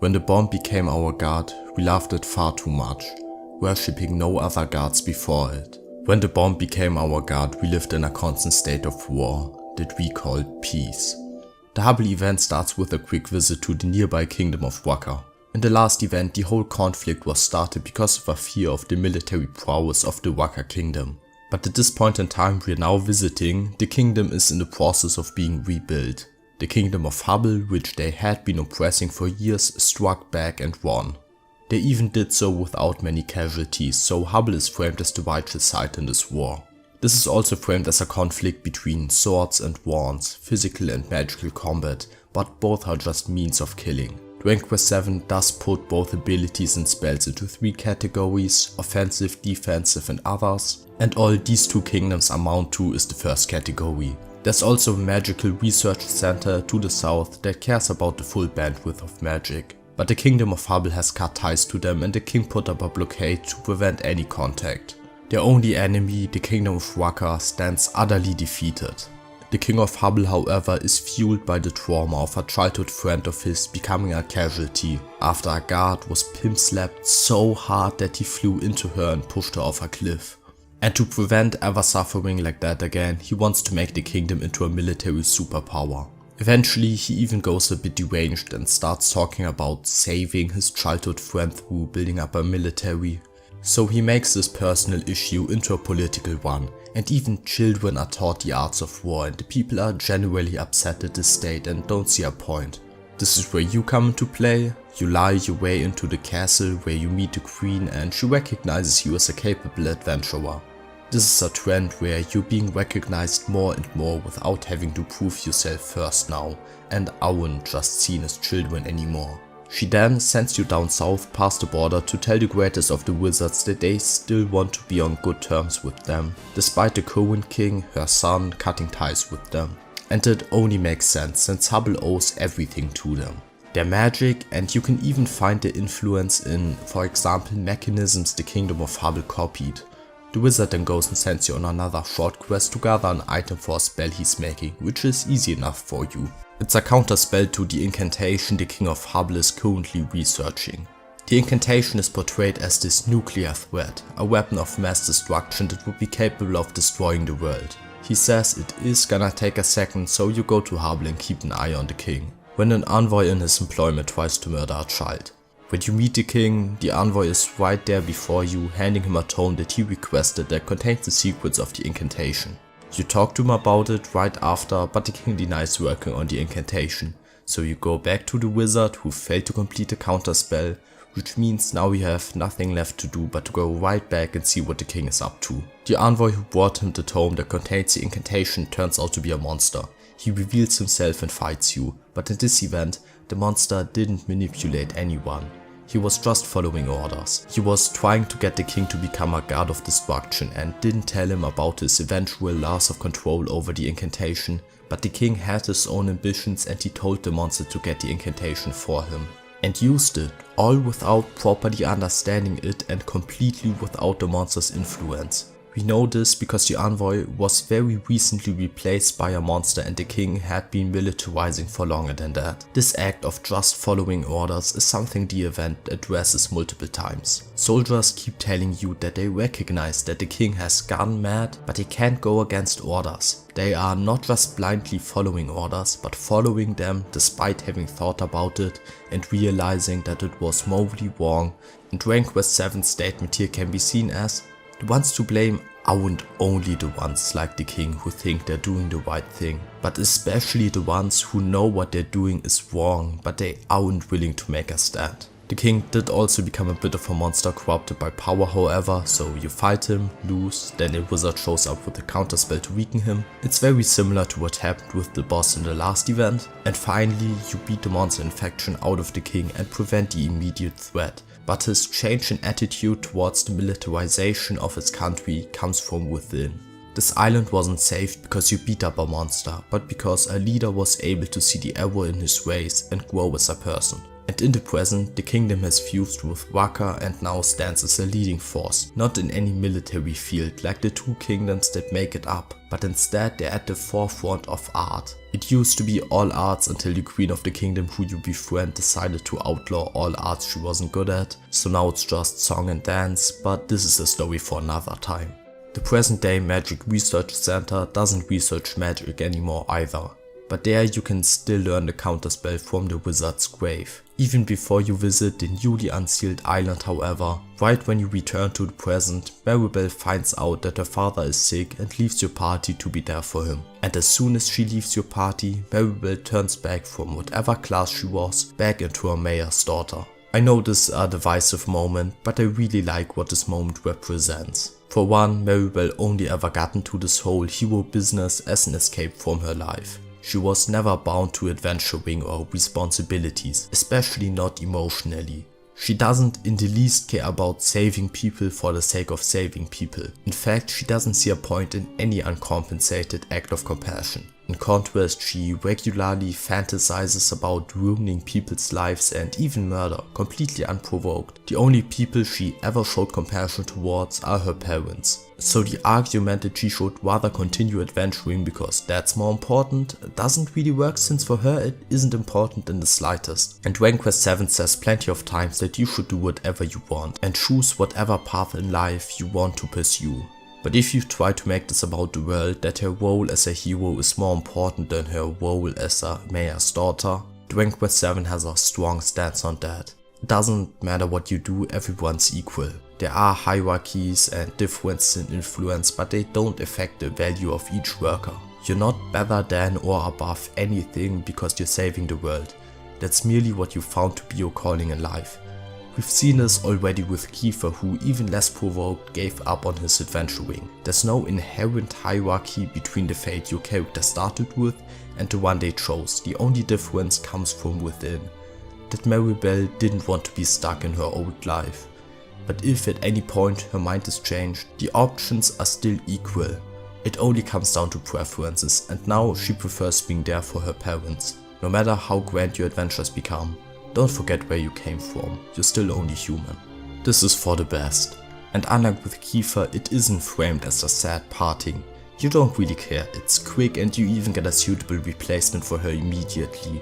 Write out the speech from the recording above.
When the bomb became our god, we loved it far too much, worshipping no other gods before it. When the bomb became our god, we lived in a constant state of war that we called peace. The Hubble event starts with a quick visit to the nearby kingdom of Wacker. In the last event, the whole conflict was started because of a fear of the military prowess of the Wacker kingdom. But at this point in time we are now visiting, the kingdom is in the process of being rebuilt. The kingdom of Hubble, which they had been oppressing for years, struck back and won. They even did so without many casualties, so Hubble is framed as the righteous side in this war. This is also framed as a conflict between swords and wands, physical and magical combat, but both are just means of killing. Dragon Quest VII does put both abilities and spells into 3 categories, offensive, defensive and others, and all these 2 kingdoms amount to is the first category. There's also a magical research center to the south that cares about the full bandwidth of magic. But the kingdom of Hubble has cut ties to them and the king put up a blockade to prevent any contact. Their only enemy, the kingdom of Wacker, stands utterly defeated. The king of Hubble, however, is fueled by the trauma of a childhood friend of his becoming a casualty after a guard was pimp slapped so hard that he flew into her and pushed her off a cliff. And to prevent ever suffering like that again, he wants to make the kingdom into a military superpower. Eventually he even goes a bit deranged and starts talking about saving his childhood friend through building up a military. So he makes this personal issue into a political one, and even children are taught the arts of war and the people are generally upset at this state and don't see a point. This is where you come into play. You lie your way into the castle where you meet the queen and she recognizes you as a capable adventurer. This is a trend where you're being recognized more and more without having to prove yourself first now, and aren't just seen as children anymore. She then sends you down south past the border to tell the greatest of the wizards that they still want to be on good terms with them, despite the current king, her son, cutting ties with them. And it only makes sense since Hubble owes everything to them. Their magic, and you can even find their influence in, for example, mechanisms the kingdom of Hubble copied. The wizard then goes and sends you on another short quest to gather an item for a spell he's making, which is easy enough for you. It's a counter spell to the incantation the king of Hubble is currently researching. The incantation is portrayed as this nuclear threat, a weapon of mass destruction that would be capable of destroying the world. He says it is gonna take a second, so you go to Hubble and keep an eye on the king, when an envoy in his employment tries to murder a child. When you meet the king, the envoy is right there before you, handing him a tome that he requested that contains the secrets of the incantation. You talk to him about it right after, but the king denies working on the incantation, so you go back to the wizard who failed to complete the counter spell, which means now you have nothing left to do but to go right back and see what the king is up to. The envoy who brought him the tome that contains the incantation turns out to be a monster. He reveals himself and fights you, but in this event, the monster didn't manipulate anyone. He was just following orders. He was trying to get the king to become a god of destruction and didn't tell him about his eventual loss of control over the incantation, but the king had his own ambitions and he told the monster to get the incantation for him. And used it, all without properly understanding it and completely without the monster's influence. We know this because the envoy was very recently replaced by a monster and the king had been militarizing for longer than that. This act of just following orders is something the event addresses multiple times. Soldiers keep telling you that they recognize that the king has gone mad, but they can't go against orders. They are not just blindly following orders, but following them despite having thought about it and realizing that it was morally wrong. And Dragon Quest VII's statement here can be seen as: the ones to blame aren't only the ones like the king who think they're doing the right thing, but especially the ones who know what they're doing is wrong, but they aren't willing to make a stand. The king did also become a bit of a monster corrupted by power however, so you fight him, lose, then a wizard shows up with a counterspell to weaken him. It's very similar to what happened with the boss in the last event, and finally you beat the monster infection out of the king and prevent the immediate threat. But his change in attitude towards the militarization of his country comes from within. This island wasn't safe because you beat up a monster, but because a leader was able to see the error in his ways and grow as a person. And in the present, the kingdom has fused with Waka and now stands as a leading force, not in any military field like the two kingdoms that make it up, but instead they're at the forefront of art. It used to be all arts until the queen of the kingdom who you befriend decided to outlaw all arts she wasn't good at, so now it's just song and dance, but this is a story for another time. The present day Magic Research Center doesn't research magic anymore either. But there you can still learn the counterspell from the wizard's grave. Even before you visit the newly unsealed island however, right when you return to the present, Maribel finds out that her father is sick and leaves your party to be there for him. And as soon as she leaves your party, Maribel turns back from whatever class she was, back into her mayor's daughter. I know this is a divisive moment, but I really like what this moment represents. For one, Maribel only ever got into this whole hero business as an escape from her life. She was never bound to adventuring or responsibilities, especially not emotionally. She doesn't in the least care about saving people for the sake of saving people. In fact, she doesn't see a point in any uncompensated act of compassion. In contrast, she regularly fantasizes about ruining people's lives and even murder, completely unprovoked. The only people she ever showed compassion towards are her parents. So the argument that she should rather continue adventuring because that's more important doesn't really work, since for her it isn't important in the slightest. And Dragon Quest VII says plenty of times that you should do whatever you want and choose whatever path in life you want to pursue. But if you try to make this about the world, that her role as a hero is more important than her role as a mayor's daughter, Dragon Quest VII has a strong stance on that. It doesn't matter what you do, everyone's equal. There are hierarchies and differences in influence, but they don't affect the value of each worker. You're not better than or above anything because you're saving the world. That's merely what you found to be your calling in life. We've seen this already with Kiefer, who even less provoked gave up on his adventuring. There's no inherent hierarchy between the fate your character started with and the one they chose. The only difference comes from within. That Maribel didn't want to be stuck in her old life. But if at any point her mind is changed, the options are still equal. It only comes down to preferences, and now she prefers being there for her parents. No matter how grand your adventures become, don't forget where you came from, you're still only human. This is for the best. And unlike with Kiefer, it isn't framed as a sad parting. You don't really care, it's quick and you even get a suitable replacement for her immediately.